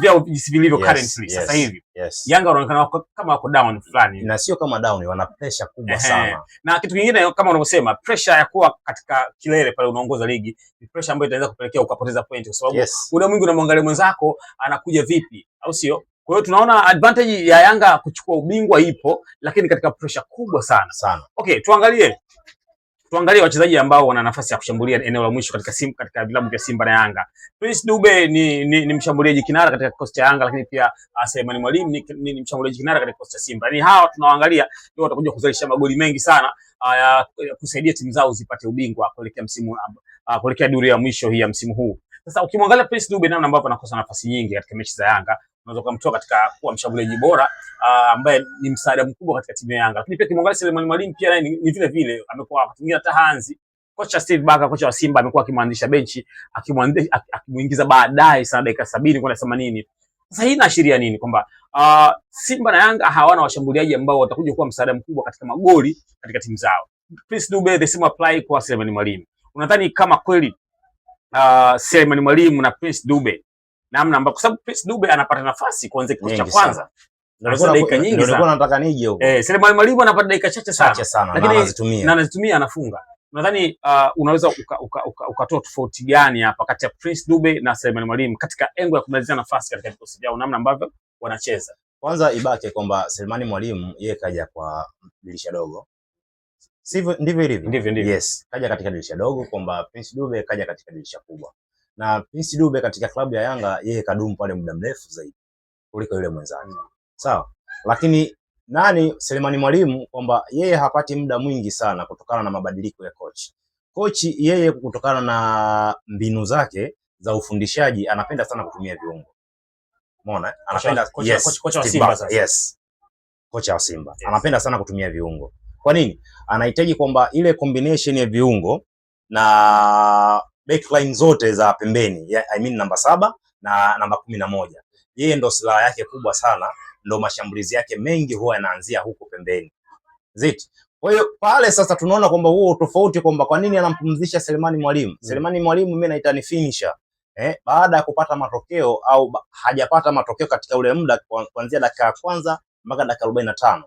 vyao jinsi vilivyo currently sasa hivi. Yanga wanaonekana kama wako down fulani. Na sio kama down, wana pressure kubwa sana. Na kitu kingine kama unavyosema, pressure ya kuwa katika kilele pale unaongoza ligi, ni pressure ambayo inaweza kupelekea ukapoteza point kwa sababu muda mwingi unamwangalia mwenzako anakuja vipi, au sio? Kwa hiyo tunaona advantage ya Yanga kuchukua ubingwa ipo, lakini katika pressure kubwa sana. Okay, tuangalie wachezaji ambao wana nafasi ya kushambulia eneo la mwisho katika vilabu vya Simba na Yanga. Prince Dube ni mshambuliaji kinara katika kikosi cha Yanga, lakini pia Selemani Mwalimu ni mshambuliaji kinara katika kikosi cha Simba. Yaani hawa tunawaangalia ndio watakuja kuzalisha magoli mengi sana kusaidia timu zao zipate ubingwa kuelekea duru ya mwisho hii ya msimu huu. Sasa ukimwangalia Prince Dube namna ambavyo anakosa nafasi nyingi katika mechi za Yanga, unaweza kumtoa katika kuwa mshambuliaji bora ambaye ni msaada mkubwa katika timu ya Yanga. Lakini pia kimwangalia Selemani Mwalimu pia naye ni vile vile amekuwa kutumia hata Hanzi. Kocha Steve Barker, kocha wa Simba, amekuwa akimwandisha benchi, akimuingiza baadaye sana dakika 70 kwenda 80. Sasa hii inaashiria nini? Kwamba Simba na Yanga hawana washambuliaji ambao watakuja kuwa msaada mkubwa katika magoli katika timu zao. Prince Dube, the same apply kwa Selemani Mwalimu. Unadhani kama kweli Selemani Mwalimu na Prince Dube namna ambapo, kwa sababu Prince Dube anapata nafasi kuanzia kikosi cha kwanza. Dakika nyingi sana. Ndio nataka nije huko. Selemani Mwalimu anapata dakika chache sana. Lakini anazitumia anafunga. Nadhani unaweza ukatoa tofauti gani hapa kati ya Prince Dube na Selemani Mwalimu katika engo ya kumalizia nafasi katika vikosi vyao, namna ambavyo wanacheza? Kwanza ibake kwamba Selemani Mwalimu yeye kaja kwa dirisha dogo. Sivyo, ndivyo ilivyo. Ndivyo. Yes, kaja katika dirisha dogo, kwamba Prince Dube kaja katika dirisha kubwa. Na Prince Dube katika klabu ya Yanga yeye kadumu pale muda mrefu zaidi kuliko yule mwenzake. Sawa? Lakini Selemani Mwalimu kwamba yeye hapati muda mwingi sana kutokana na mabadiliko ya kochi yeye kutokana na mbinu zake za ufundishaji anapenda sana kutumia viungo. Umeona? Anapenda kocha wa Simba sasa. Yes. Kocha wa Simba. Yes. Anapenda sana kutumia viungo. Kwa nini? Anahitaji kwamba ile combination ya viungo na backline zote za pembeni, I mean namba 7 na namba 11. Yeye ndo silaha yake kubwa sana, ndo mashambulizi yake mengi huwa yanaanzia huko pembeni. Kwa hiyo pale sasa tunaona kwamba huo tofauti, kwamba kwa nini anampumzisha Selemani Mwalimu. Selemani Mwalimu mimi naita ni finisher. Baada ya kupata matokeo au hajapata matokeo katika ule muda kuanzia dakika ya kwanza mpaka dakika 45.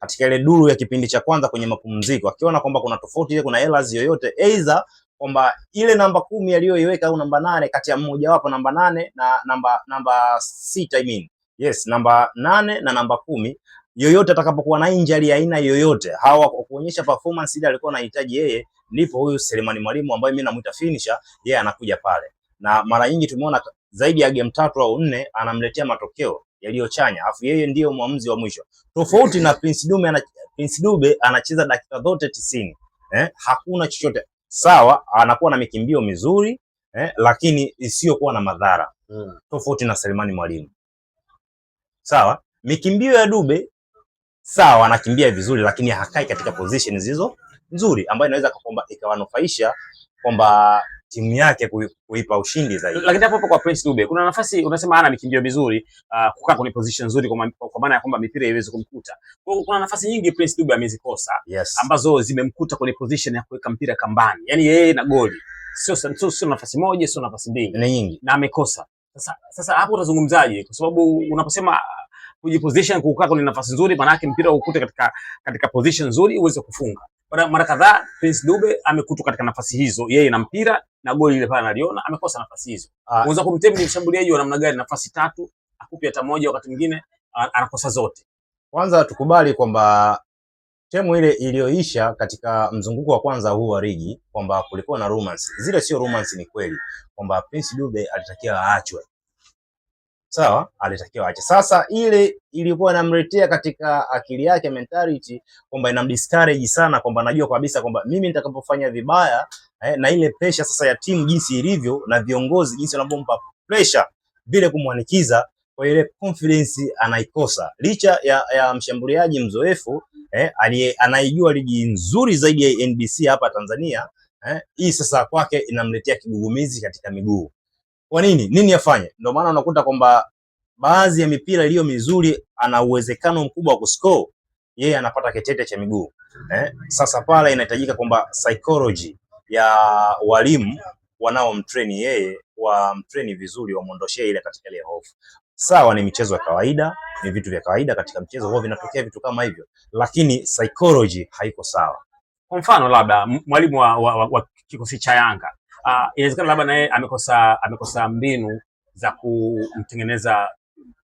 Katika ile duru ya kipindi cha kwanza kwenye mapumziko, akiona kwamba kuna tofauti, kuna errors yoyote, either kwamba ile namba 10 aliyoiweka au namba 8 kati ya mmoja wapo, namba 8 na namba 6 I mean. Yes, namba 8 na namba 10 yoyote atakapokuwa na injury ya aina yoyote, hawa kuonyesha performance ile alikuwa anahitaji yeye, ndipo huyu Selemani Mwalimu ambaye mimi namuita finisher, yeye anakuja pale. Na mara nyingi tumeona zaidi ya game 3 au 4 anamletea matokeo yaliyochanya, afu yeye ndiyo muamuzi wa mwisho. Tofauti na Prince Dube anacheza dakika zote 90. Hakuna chochote. Sawa, anakuwa na mikimbio mizuri, lakini isiyokuwa na madhara. Tofauti na Selemani Mwalimu. Sawa, mikimbio ya Dube sawa, anakimbia vizuri, lakini hakai katika position zilizo nzuri ambayo inaweza kwamba ikawanufaisha kwamba timu yake kuipa ushindi zaidi. Lakini hapo kwa Prince Dube kuna nafasi, unasema ana mikimbio mizuri, kukaa kwenye position nzuri kwa maana ya kwamba mipira iweze kumkuta. Kwa hiyo kuna nafasi nyingi Prince Dube amezikosa, ambazo zimemkuta kwenye position ya kuweka mpira kambani. Yaani yeye na goli. Sio nafasi moja, sio nafasi mbili. Ni nyingi. Na amekosa. Sasa hapo utazungumzaje? Kwa sababu unaposema kujiposition kukaa kwenye nafasi nzuri, maana yake mpira ukute katika position nzuri uweze kufunga. Mara kadhaa Prince Dube amekutwa katika nafasi hizo, yeye na mpira na goli ile pale analiona, amekosa nafasi hizo. Unaweza kumtemni mshambuliaji wa namna gani? Nafasi 3 akupe hata moja, wakati mwingine anakosa zote. Kwanza tukubali kwamba timu ile iliyoisha katika mzunguko wa kwanza huu wa ligi kwamba kulikuwa na rumors. Zile sio rumors, ni kweli kwamba Prince Dube alitakiwa aachwe. Sawa, alitakiwa aache. Sasa ile ilikuwa inamletea katika akili yake mentality kwamba inamdiscourage sana, kwamba anajua kabisa kwamba mimi nitakapofanya vibaya na ile pressure sasa ya timu jinsi ilivyo na viongozi jinsi wanavyompa pressure vile kumwanikiza, kwa ile confidence anaikosa, licha ya mshambuliaji mzoefu anaijua ligi nzuri zaidi ya NBC hapa Tanzania. Hii sasa kwake inamletea kigugumizi katika miguu. Kwa nini afanye? Ndio maana unakuta kwamba baadhi ya mipira iliyo mizuri ana uwezekano mkubwa wa kuscore, yeye anapata ketete cha miguu. Sasa pale inahitajika kwamba psychology ya walimu wanaomtrain yeye wamtrain vizuri, wamuondoshee ile katika ile hofu. Sawa, ni michezo ya kawaida, ni vitu vya kawaida katika mchezo huo, vinatokea vitu kama hivyo, lakini psychology haiko sawa. Kwa mfano labda mwalimu wa kikosi cha Yanga inawezekana labda naye amekosa mbinu za kumtengeneza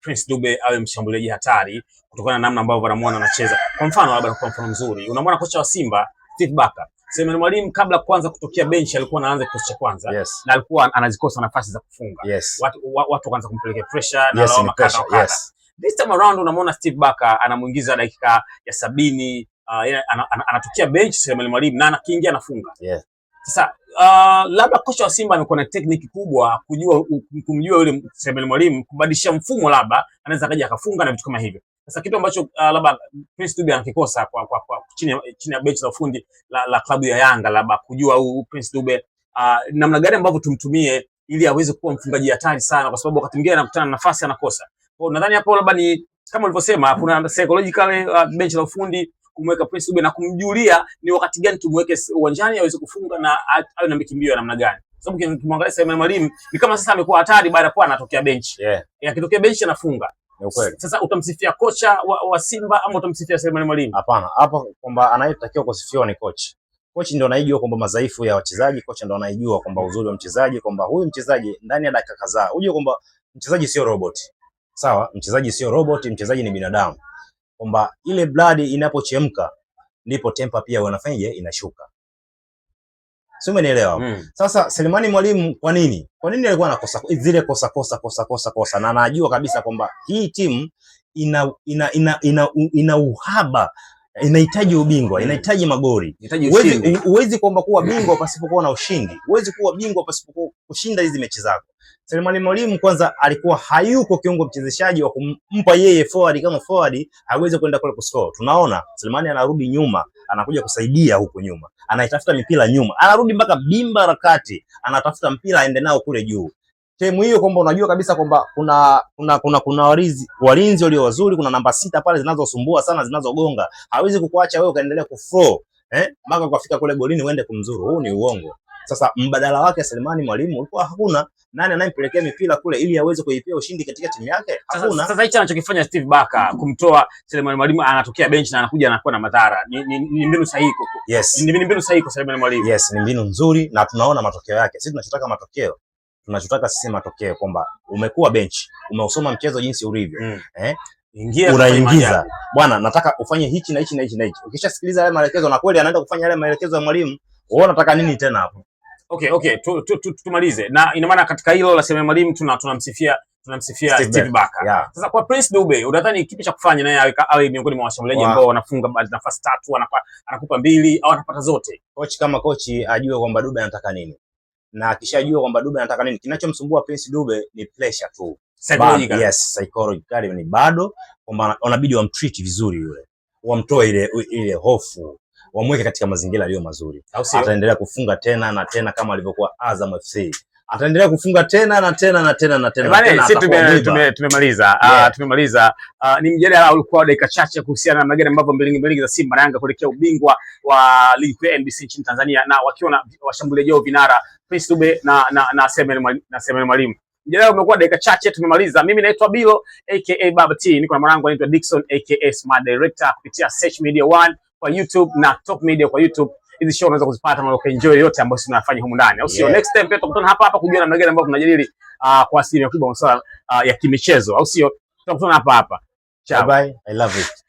Prince Dube awe mshambuliaji hatari kutokana na namna ambavyo wanamuona anacheza. Kwa mfano labda, kwa mfano mzuri, unamwona kocha wa Simba Steve Barker, Selemani Mwalimu kabla kwanza kutokea bench alikuwa anaanza kikosi cha kwanza, na alikuwa anazikosa nafasi za kufunga. Watu kwanza kumpelekea pressure na lawama kadha. This time around unamwona Steve Barker anamuingiza dakika ya 70, anatokea bench Selemani Mwalimu na anakiingia anafunga. Sasa labda kocha wa Simba amekuwa na technique kubwa kumjua yule Selemani Mwalimu, kubadilisha mfumo, labda anaweza kaja akafunga na vitu kama hivyo. Sasa kitu ambacho labda Prince Dube anakikosa kwa chini ya bench la ufundi la klabu ya Yanga, labda kujua Prince Dube namna gani ambavyo tumtumie ili aweze kuwa mfungaji hatari sana, kwa sababu wakati mwingine anakutana na nafasi anakosa. Kwa nadhani hapo labda ni kama ulivyosema, kuna psychological bench la ufundi kumweka Prince Dube na kumjulia ni wakati gani tumweke uwanjani aweze kufunga na awe na mikimbio namna gani. Sababu ukimwangalia Selemani Mwalimu ni kama sasa amekuwa hatari baada ya kuwa anatokea bench. Akitokea bench anafunga. Sasa utamsifia kocha wa Simba ama utamsifia Selemani Mwalimu? Hapana, hapa kwamba anayetakiwa kusifiwa ni coach. Coach ndio anayejua kwamba madhaifu ya wachezaji, coach ndio anayejua kwamba uzuri wa mchezaji, kwamba huyu mchezaji ndani ya dakika kadhaa, unajua kwamba mchezaji sio robot. Sawa, mchezaji sio robot, mchezaji ni binadamu. Kwamba ile blood inapochemka ndipo temper pia wanafanyaje, inashuka. Sio, umenielewa? Sasa Selemani Mwalimu kwa nini alikuwa anakosa zile kosa, na anajua kabisa kwamba hii timu ina uhaba, inahitaji ubingwa, inahitaji magoli. Huwezi kwamba kuwa bingwa pasipokuwa na ushindi. Huwezi kuwa bingwa pasipokuwa kushinda hizi mechi zako. Selemani Mwalimu kwanza alikuwa hayuko kiungo mchezeshaji wa kumpa yeye forward kama forward aweze kwenda kule kuscore. Tunaona Selemani anarudi nyuma, anakuja kusaidia huko nyuma, anaitafuta mipira nyuma, anarudi mpaka bimba rakati, anatafuta mpira aende nao kule juu. Timu hiyo kwamba unajua kabisa kwamba kuna walinzi walio wazuri, kuna namba 6 pale zinazosumbua sana, zinazogonga. Hawezi kukuacha wewe ukaendelea kuflow mpaka kufika kule golini uende kumzuru. Huu ni uongo. Sasa mbadala wake Selemani Mwalimu ulikuwa hakuna. Nani anayempelekea mipira kule ili aweze kuipia ushindi katika timu yake? Hakuna. Sasa hicho anachokifanya Steve Barker, kumtoa Selemani Mwalimu anatokea bench na anakuja anakuwa na madhara, ni mbinu sahihi. Ni mbinu sahihi kwa Selemani Mwalimu. Ni mbinu nzuri na tunaona matokeo yake. Sisi tunachotaka matokeo. Tunachotaka sisi matokeo, kwamba umekuwa bench, umeusoma mchezo jinsi ulivyo. Unaingiza. Bwana, nataka ufanye hichi na hichi na hichi na hichi. Ukishasikiliza yale maelekezo na kweli anaenda kufanya yale maelekezo ya mwalimu, wewe unataka nini tena hapo? Okay, tumalize. Na ina maana katika hilo la Selemani Mwalimu tunamsifia Steve Barker. Sasa kwa Prince Dube, unadhani kipi cha kufanya naye awe miongoni mwa washambuliaji ambao wanafunga nafasi 3, anakupa 2 au anapata zote? Coach kama coach ajue kwamba Dube anataka nini. Na akishajua kwamba Dube anataka nini, kinachomsumbua Prince Dube ni pressure tu. Psychological ni bado kwamba wanabidi wamtreat vizuri yule. Wamtoe ile hofu, wamweke katika mazingira yaliyo mazuri. Ataendelea kufunga tena na tena kama alivyokuwa Azam FC. Ataendelea kufunga tena na tena na tena na tena. Sisi tumemaliza. Ni mjadala ulikuwa dakika chache kuhusiana na magari ambavyo mbili za Simba na Yanga kuelekea ubingwa wa ligi kuu ya NBC nchini Tanzania, na wakiwa na washambuliaji wao vinara Prince Dube na Selemani Mwalimu. Mjadala umekuwa dakika chache, tumemaliza. Mimi naitwa Bilo aka Baba T, niko na mwanangu anaitwa Dickson aka Smart Director, kupitia Search Media 1 kwa YouTube na Top Media kwa YouTube. Hizi show unaweza kuzipata na ukaenjoy yote ambayo tunafanya humu ndani. Au sio? Next time pia tutakutana hapa kujua namna gani ambavyo tunajadili kwa asilimia kubwa masuala ya kimichezo. Au sio? Tutakutana hapa. Ciao. Bye. I love it.